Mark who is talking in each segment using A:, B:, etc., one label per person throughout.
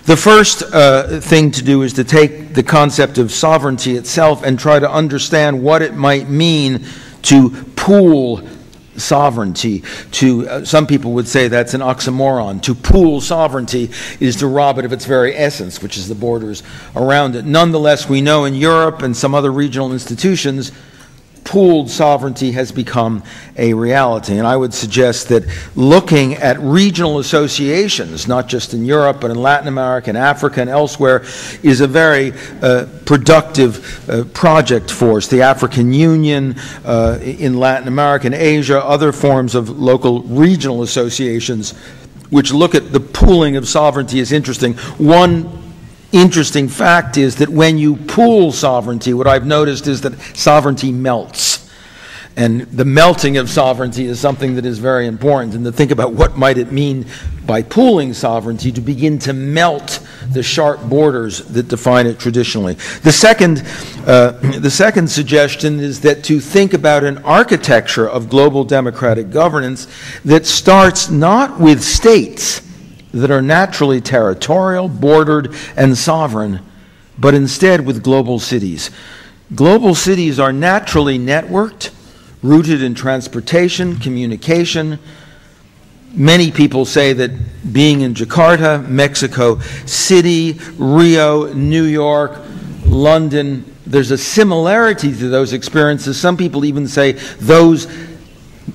A: The first thing to do is to take the concept of sovereignty itself and try to understand what it might mean to pool sovereignty. Some people would say that's an oxymoron. To pool sovereignty is to rob it of its very essence, which is the borders around it. Nonetheless, we know in Europe and some other regional institutions, pooled sovereignty has become a reality. And I would suggest that looking at regional associations, not just in Europe, but in Latin America and Africa and elsewhere, is a very productive project for us. The African Union in Latin America and Asia, other forms of local regional associations, which look at the pooling of sovereignty is interesting. One interesting fact is that when you pool sovereignty, what I've noticed is that sovereignty melts. And the melting of sovereignty is something that is very important. And to think about what might it mean by pooling sovereignty to begin to melt the sharp borders that define it traditionally. The second suggestion is that to think about an architecture of global democratic governance that starts not with states that are naturally territorial, bordered, and sovereign, but instead with global cities. Global cities are naturally networked, rooted in transportation, communication. Many people say that being in Jakarta, Mexico City, Rio, New York, London, there's a similarity to those experiences. Some people even say those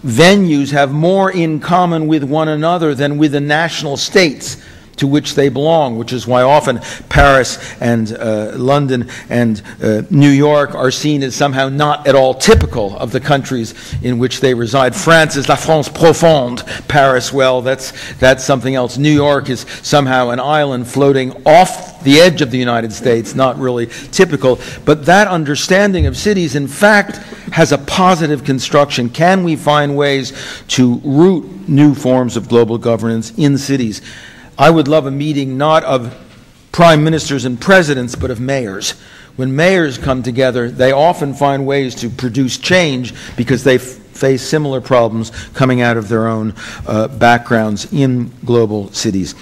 A: venues have more in common with one another than with the national states to which they belong, which is why often Paris and London and New York are seen as somehow not at all typical of the countries in which they reside. France is la France profonde. Paris, well, that's something else. New York is somehow an island floating off the edge of the United States, not really typical. But that understanding of cities, in fact, has a positive construction. Can we find ways to root new forms of global governance in cities? I would love a meeting not of prime ministers and presidents, but of mayors. When mayors come together, they often find ways to produce change because they face similar problems coming out of their own backgrounds in global cities.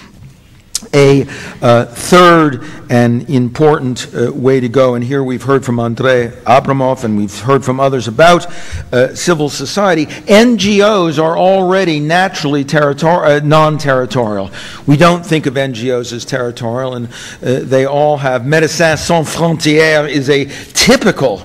A: A third and important way to go, and here we've heard from Andrei Abramov and we've heard from others about civil society. NGOs are already naturally non-territorial. We don't think of NGOs as territorial, and they all have. Médecins Sans Frontières is a typical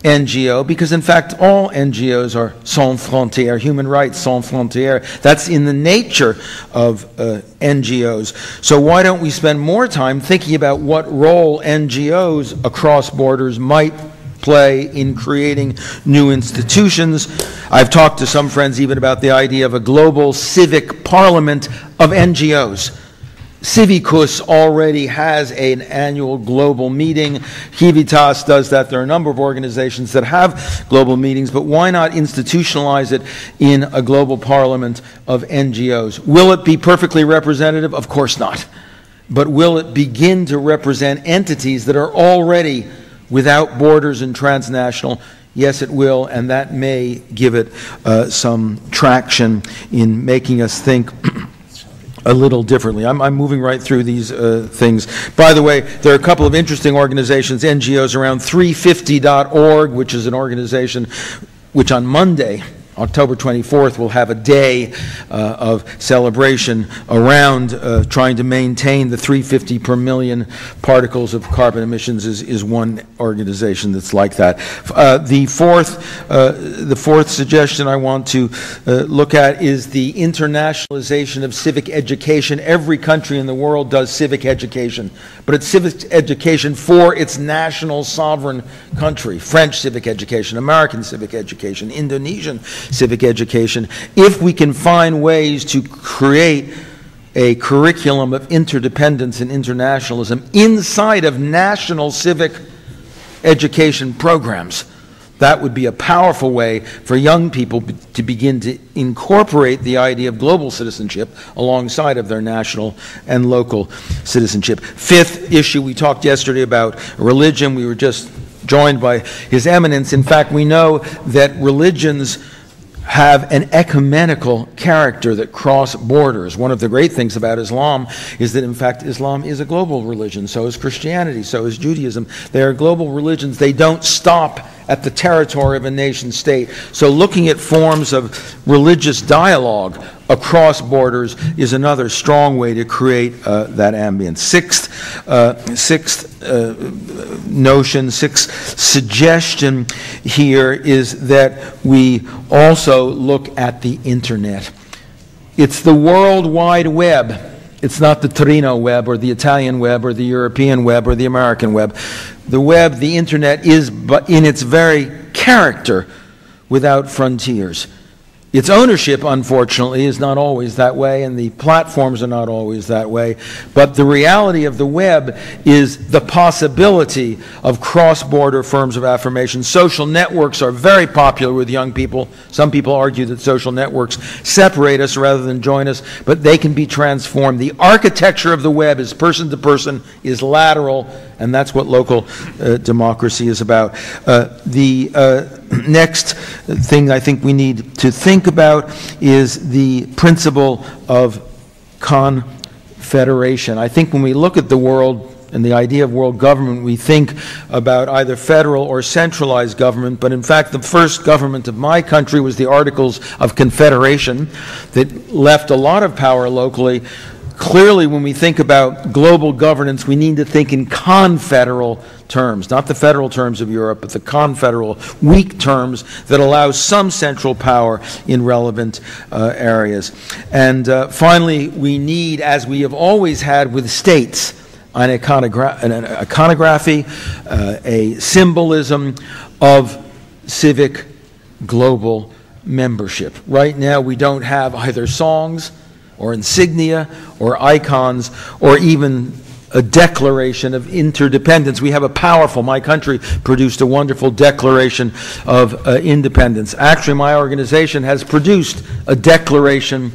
A: NGO, because in fact all NGOs are sans frontières, human rights sans frontières. That's in the nature of NGOs. So why don't we spend more time thinking about what role NGOs across borders might play in creating new institutions? I've talked to some friends even about the idea of a global civic parliament of NGOs. Civicus already has an annual global meeting. Civitas does that. There are a number of organizations that have global meetings, but why not institutionalize it in a global parliament of NGOs? Will it be perfectly representative? Of course not. But will it begin to represent entities that are already without borders and transnational? Yes, it will, and that may give it some traction in making us think a little differently. I'm moving right through these things. By the way, there are a couple of interesting organizations, NGOs around 350.org, which is an organization which on Monday, October 24th, will have a day of celebration around trying to maintain the 350 per million particles of carbon emissions is one organization that's like that. The fourth suggestion I want to look at is the internationalization of civic education. Every country in the world does civic education, but it's civic education for its national sovereign country. French civic education, American civic education, Indonesian civic education. If we can find ways to create a curriculum of interdependence and internationalism inside of national civic education programs, that would be a powerful way for young people to begin to incorporate the idea of global citizenship alongside of their national and local citizenship. Fifth issue, we talked yesterday about religion. We were just joined by His Eminence. In fact, we know that religions have an ecumenical character that cross borders. One of the great things about Islam is that, in fact, Islam is a global religion. So is Christianity, so is Judaism. They are global religions. They don't stop at the territory of a nation state. So looking at forms of religious dialogue across borders is another strong way to create that ambience. Sixth suggestion here is that we also look at the internet. It's the World Wide Web. It's not the Torino web or the Italian web or the European web or the American web. The web, the internet, is but in its very character without frontiers. Its ownership, unfortunately, is not always that way, and the platforms are not always that way. But the reality of the web is the possibility of cross-border forms of affirmation. Social networks are very popular with young people. Some people argue that social networks separate us rather than join us, but they can be transformed. The architecture of the web is person to person, is lateral, and that's what local democracy is about. The next thing I think we need to think about is the principle of confederation. I think when we look at the world and the idea of world government, we think about either federal or centralized government, but in fact the first government of my country was the Articles of Confederation that left a lot of power locally. Clearly, when we think about global governance, we need to think in confederal terms, not the federal terms of Europe, but the confederal, weak terms that allow some central power in relevant areas. And finally, we need, as we have always had with states, an iconography, a symbolism of civic global membership. Right now, we don't have either songs or insignia, or icons, or even a declaration of interdependence. We have a powerful, my country produced a wonderful declaration of independence. Actually, my organization has produced a declaration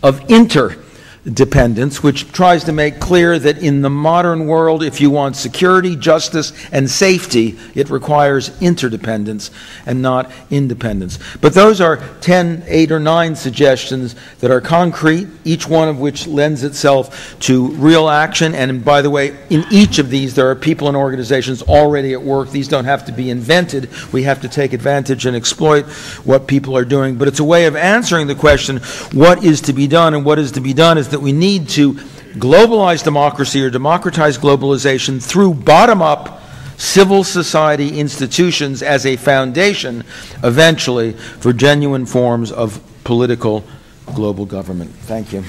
A: of interdependence, which tries to make clear that in the modern world, if you want security, justice, and safety, it requires interdependence and not independence. But those are 10, 8, or 9 suggestions that are concrete, each one of which lends itself to real action. And by the way, in each of these, there are people and organizations already at work. These don't have to be invented. We have to take advantage and exploit what people are doing. But it's a way of answering the question, what is to be done? And what is to be done is that we need to globalize democracy or democratize globalization through bottom-up civil society institutions as a foundation, eventually, for genuine forms of political global government. Thank you.